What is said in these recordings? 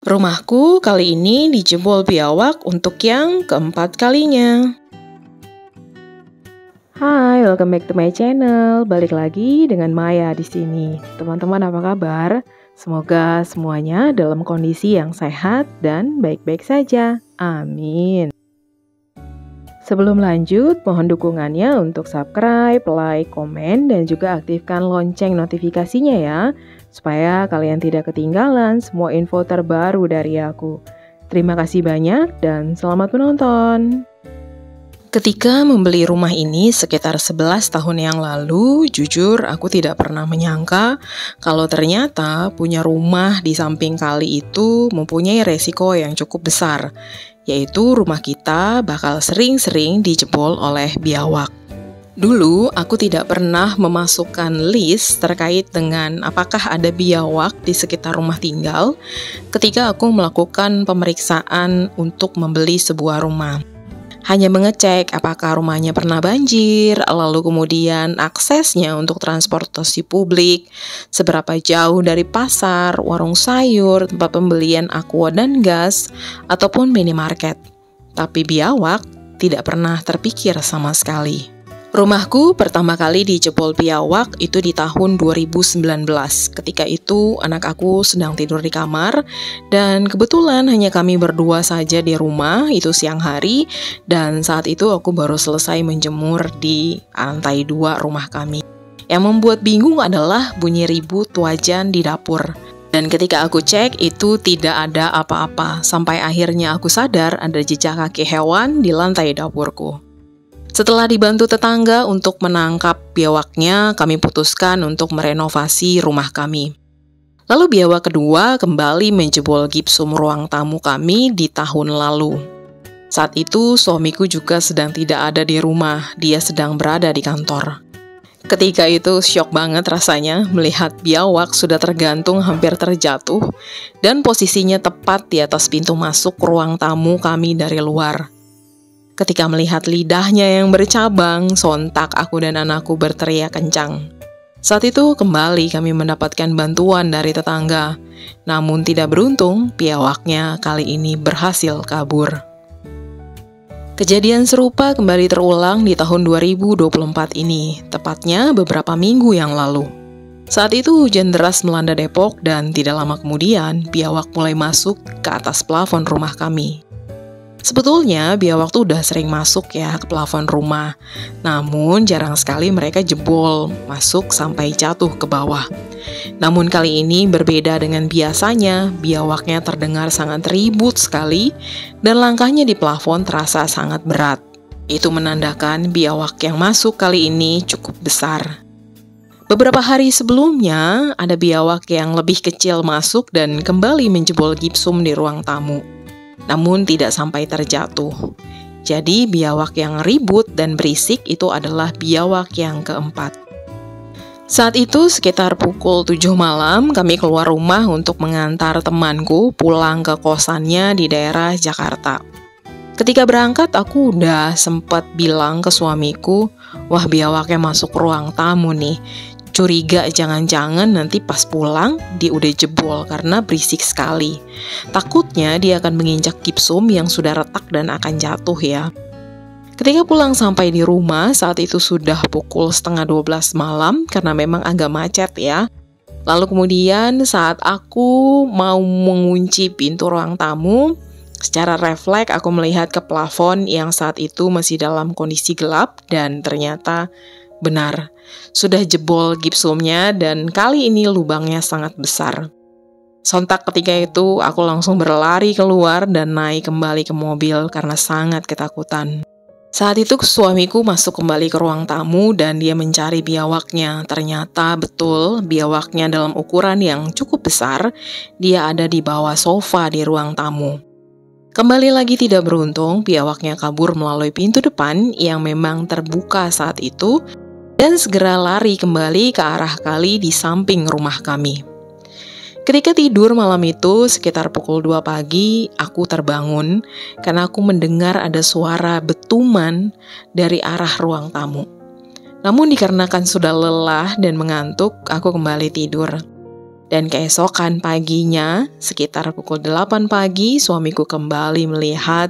Rumahku kali ini dijebol biawak untuk yang keempat kalinya. Hai, welcome back to my channel. Balik lagi dengan Maya di sini. Teman-teman apa kabar? Semoga semuanya dalam kondisi yang sehat dan baik-baik saja. Amin. Sebelum lanjut, mohon dukungannya untuk subscribe, like, komen, dan juga aktifkan lonceng notifikasinya ya, supaya kalian tidak ketinggalan semua info terbaru dari aku. Terima kasih banyak dan selamat menonton. Ketika membeli rumah ini sekitar 11 tahun yang lalu, jujur aku tidak pernah menyangka kalau ternyata punya rumah di samping kali itu mempunyai resiko yang cukup besar, yaitu rumah kita bakal sering-sering dijebol oleh biawak. Dulu aku tidak pernah memasukkan list terkait dengan apakah ada biawak di sekitar rumah tinggal ketika aku melakukan pemeriksaan untuk membeli sebuah rumah. Hanya mengecek apakah rumahnya pernah banjir, lalu kemudian aksesnya untuk transportasi publik, seberapa jauh dari pasar, warung sayur, tempat pembelian aqua dan gas, ataupun minimarket. Tapi biawak tidak pernah terpikir sama sekali. Rumahku pertama kali dijebol biawak itu di tahun 2019. Ketika itu anak aku sedang tidur di kamar dan kebetulan hanya kami berdua saja di rumah, itu siang hari, dan saat itu aku baru selesai menjemur di lantai 2 rumah kami. Yang membuat bingung adalah bunyi ribut wajan di dapur. Dan ketika aku cek itu tidak ada apa-apa, sampai akhirnya aku sadar ada jejak kaki hewan di lantai dapurku. Setelah dibantu tetangga untuk menangkap biawaknya, kami putuskan untuk merenovasi rumah kami. Lalu biawak kedua kembali menjebol gipsum ruang tamu kami di tahun lalu. Saat itu suamiku juga sedang tidak ada di rumah, dia sedang berada di kantor. Ketika itu syok banget rasanya melihat biawak sudah tergantung hampir terjatuh dan posisinya tepat di atas pintu masuk ruang tamu kami dari luar. Ketika melihat lidahnya yang bercabang, sontak aku dan anakku berteriak kencang. Saat itu kembali kami mendapatkan bantuan dari tetangga. Namun tidak beruntung, biawaknya kali ini berhasil kabur. Kejadian serupa kembali terulang di tahun 2024 ini, tepatnya beberapa minggu yang lalu. Saat itu hujan deras melanda Depok dan tidak lama kemudian biawak mulai masuk ke atas plafon rumah kami. Sebetulnya biawak tuh udah sering masuk ya ke plafon rumah, namun jarang sekali mereka jebol, masuk sampai jatuh ke bawah. Namun kali ini berbeda dengan biasanya, biawaknya terdengar sangat ribut sekali dan langkahnya di plafon terasa sangat berat. Itu menandakan biawak yang masuk kali ini cukup besar. Beberapa hari sebelumnya, ada biawak yang lebih kecil masuk dan kembali menjebol gipsum di ruang tamu. Namun tidak sampai terjatuh. Jadi biawak yang ribut dan berisik itu adalah biawak yang keempat. Saat itu sekitar pukul 7 malam kami keluar rumah untuk mengantar temanku pulang ke kosannya di daerah Jakarta. Ketika berangkat aku udah sempat bilang ke suamiku, wah biawaknya masuk ruang tamu nih. Curiga jangan-jangan nanti pas pulang dia udah jebol karena berisik sekali. Takutnya dia akan menginjak gipsum yang sudah retak dan akan jatuh ya. Ketika pulang sampai di rumah saat itu sudah pukul 11:30 malam karena memang agak macet ya. Lalu kemudian saat aku mau mengunci pintu ruang tamu, secara refleks aku melihat ke plafon yang saat itu masih dalam kondisi gelap dan ternyata benar, sudah jebol gipsumnya dan kali ini lubangnya sangat besar. Sontak ketika itu aku langsung berlari keluar dan naik kembali ke mobil karena sangat ketakutan. Saat itu suamiku masuk kembali ke ruang tamu dan dia mencari biawaknya. Ternyata betul biawaknya dalam ukuran yang cukup besar, dia ada di bawah sofa di ruang tamu. Kembali lagi tidak beruntung, biawaknya kabur melalui pintu depan yang memang terbuka saat itu dan segera lari kembali ke arah kali di samping rumah kami. Ketika tidur malam itu, sekitar pukul 2 pagi, aku terbangun karena aku mendengar ada suara betuman dari arah ruang tamu. Namun dikarenakan sudah lelah dan mengantuk, aku kembali tidur. Dan keesokan paginya, sekitar pukul 8 pagi, suamiku kembali melihat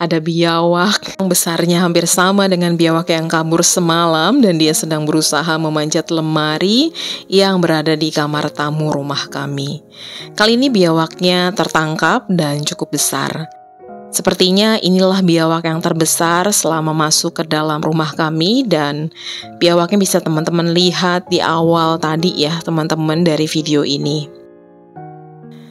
ada biawak yang besarnya hampir sama dengan biawak yang kabur semalam, dan dia sedang berusaha memanjat lemari yang berada di kamar tamu rumah kami. Kali ini biawaknya tertangkap dan cukup besar. Sepertinya inilah biawak yang terbesar selama masuk ke dalam rumah kami, dan biawaknya bisa teman-teman lihat di awal tadi ya teman-teman dari video ini.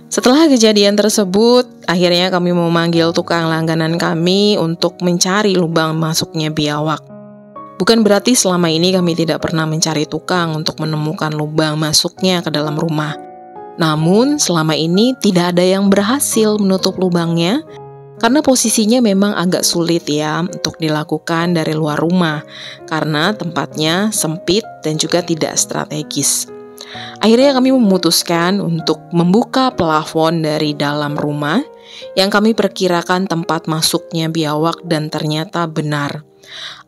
Setelah kejadian tersebut, akhirnya kami memanggil tukang langganan kami untuk mencari lubang masuknya biawak. Bukan berarti selama ini kami tidak pernah mencari tukang untuk menemukan lubang masuknya ke dalam rumah. Namun selama ini tidak ada yang berhasil menutup lubangnya, karena posisinya memang agak sulit ya untuk dilakukan dari luar rumah, karena tempatnya sempit dan juga tidak strategis. Akhirnya kami memutuskan untuk membuka plafon dari dalam rumah yang kami perkirakan tempat masuknya biawak, dan ternyata benar.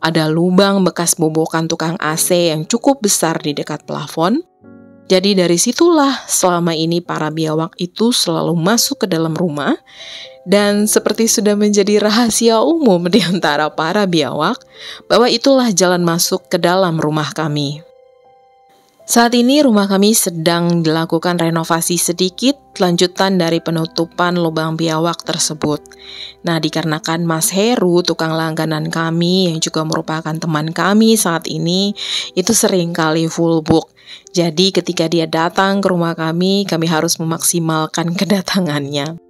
Ada lubang bekas bobokan tukang AC yang cukup besar di dekat plafon. Jadi dari situlah selama ini para biawak itu selalu masuk ke dalam rumah. Dan seperti sudah menjadi rahasia umum di antara para biawak, bahwa itulah jalan masuk ke dalam rumah kami. Saat ini rumah kami sedang dilakukan renovasi sedikit, lanjutan dari penutupan lubang biawak tersebut. Nah, dikarenakan Mas Heru, tukang langganan kami yang juga merupakan teman kami saat ini, itu sering kali full book. Jadi ketika dia datang ke rumah kami harus memaksimalkan kedatangannya.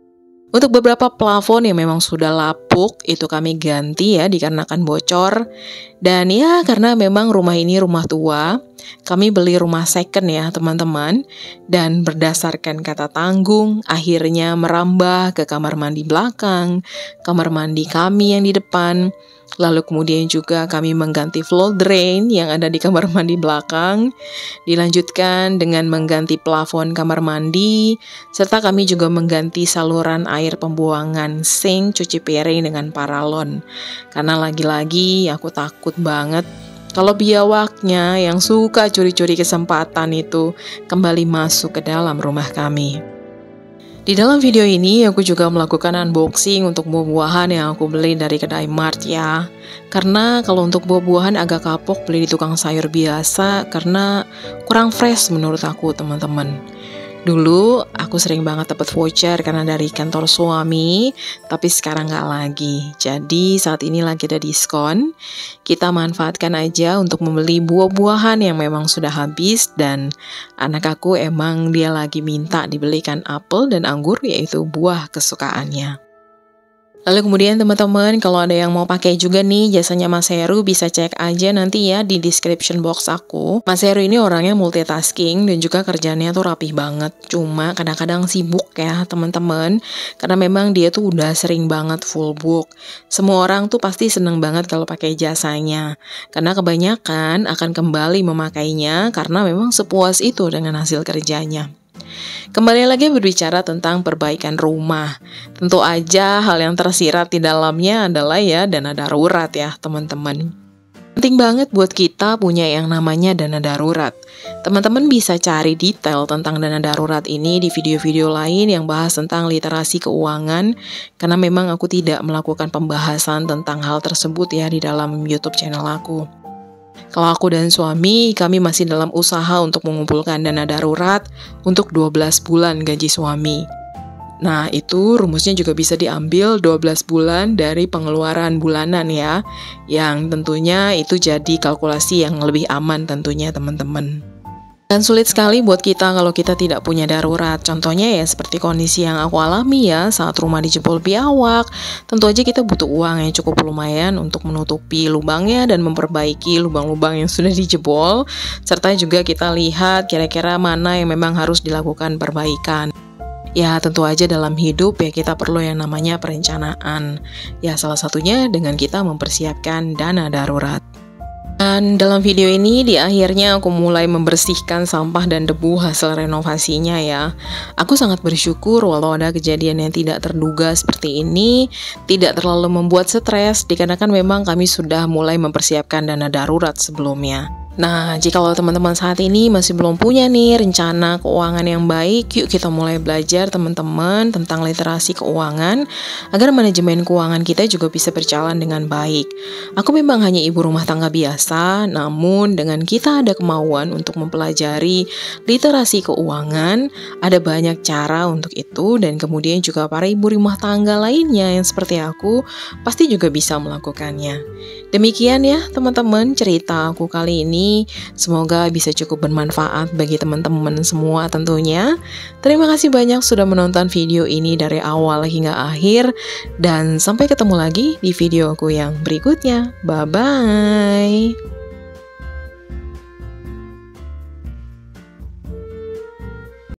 Untuk beberapa plafon yang memang sudah lapuk, itu kami ganti ya dikarenakan bocor. Dan ya karena memang rumah ini rumah tua, kami beli rumah second ya teman-teman. Dan berdasarkan kata tanggung, akhirnya merambah ke kamar mandi belakang, kamar mandi kami yang di depan. Lalu kemudian juga kami mengganti floor drain yang ada di kamar mandi belakang. Dilanjutkan dengan mengganti plafon kamar mandi, serta kami juga mengganti saluran air pembuangan sink cuci piring dengan paralon. Karena lagi-lagi aku takut banget kalau biawaknya yang suka curi-curi kesempatan itu kembali masuk ke dalam rumah kami. Di dalam video ini aku juga melakukan unboxing untuk buah-buahan yang aku beli dari kedai Mart ya. Karena kalau untuk buah-buahan agak kapok beli di tukang sayur biasa karena kurang fresh menurut aku teman-teman. Dulu aku sering banget dapat voucher karena dari kantor suami, tapi sekarang nggak lagi. Jadi saat ini lagi ada diskon, kita manfaatkan aja untuk membeli buah-buahan yang memang sudah habis, dan anak aku emang dia lagi minta dibelikan apel dan anggur, yaitu buah kesukaannya. Lalu kemudian teman-teman, kalau ada yang mau pakai juga nih jasanya Mas Heru, bisa cek aja nanti ya di description box aku. Mas Heru ini orangnya multitasking dan juga kerjanya tuh rapih banget. Cuma kadang-kadang sibuk ya teman-teman, karena memang dia tuh udah sering banget full book. Semua orang tuh pasti seneng banget kalau pakai jasanya, karena kebanyakan akan kembali memakainya karena memang sepuas itu dengan hasil kerjanya. Kembali lagi berbicara tentang perbaikan rumah. Tentu aja hal yang tersirat di dalamnya adalah ya dana darurat ya teman-teman. Penting banget buat kita punya yang namanya dana darurat. Teman-teman bisa cari detail tentang dana darurat ini di video-video lain yang bahas tentang literasi keuangan, karena memang aku tidak melakukan pembahasan tentang hal tersebut ya di dalam YouTube channel aku. Kalau aku dan suami, kami masih dalam usaha untuk mengumpulkan dana darurat untuk 12 bulan gaji suami. Nah, itu rumusnya juga bisa diambil 12 bulan dari pengeluaran bulanan ya, yang tentunya itu jadi kalkulasi yang lebih aman tentunya teman-teman. Dan sulit sekali buat kita kalau kita tidak punya darurat. Contohnya ya seperti kondisi yang aku alami ya saat rumah dijebol biawak. Tentu aja kita butuh uang yang cukup lumayan untuk menutupi lubangnya dan memperbaiki lubang-lubang yang sudah dijebol. Serta juga kita lihat kira-kira mana yang memang harus dilakukan perbaikan. Ya tentu aja dalam hidup ya kita perlu yang namanya perencanaan. Ya salah satunya dengan kita mempersiapkan dana darurat. Dan dalam video ini di akhirnya aku mulai membersihkan sampah dan debu hasil renovasinya ya. Aku sangat bersyukur walau ada kejadian yang tidak terduga seperti ini, tidak terlalu membuat stres dikarenakan memang kami sudah mulai mempersiapkan dana darurat sebelumnya. Nah, jikalau teman-teman saat ini masih belum punya nih rencana keuangan yang baik, yuk kita mulai belajar teman-teman tentang literasi keuangan agar manajemen keuangan kita juga bisa berjalan dengan baik. Aku memang hanya ibu rumah tangga biasa, namun dengan kita ada kemauan untuk mempelajari literasi keuangan, ada banyak cara untuk itu dan kemudian juga para ibu rumah tangga lainnya yang seperti aku pasti juga bisa melakukannya. Demikian ya teman-teman cerita aku kali ini. Semoga bisa cukup bermanfaat bagi teman-teman semua tentunya. Terima kasih banyak sudah menonton video ini dari awal hingga akhir. Dan sampai ketemu lagi di videoku yang berikutnya. Bye-bye.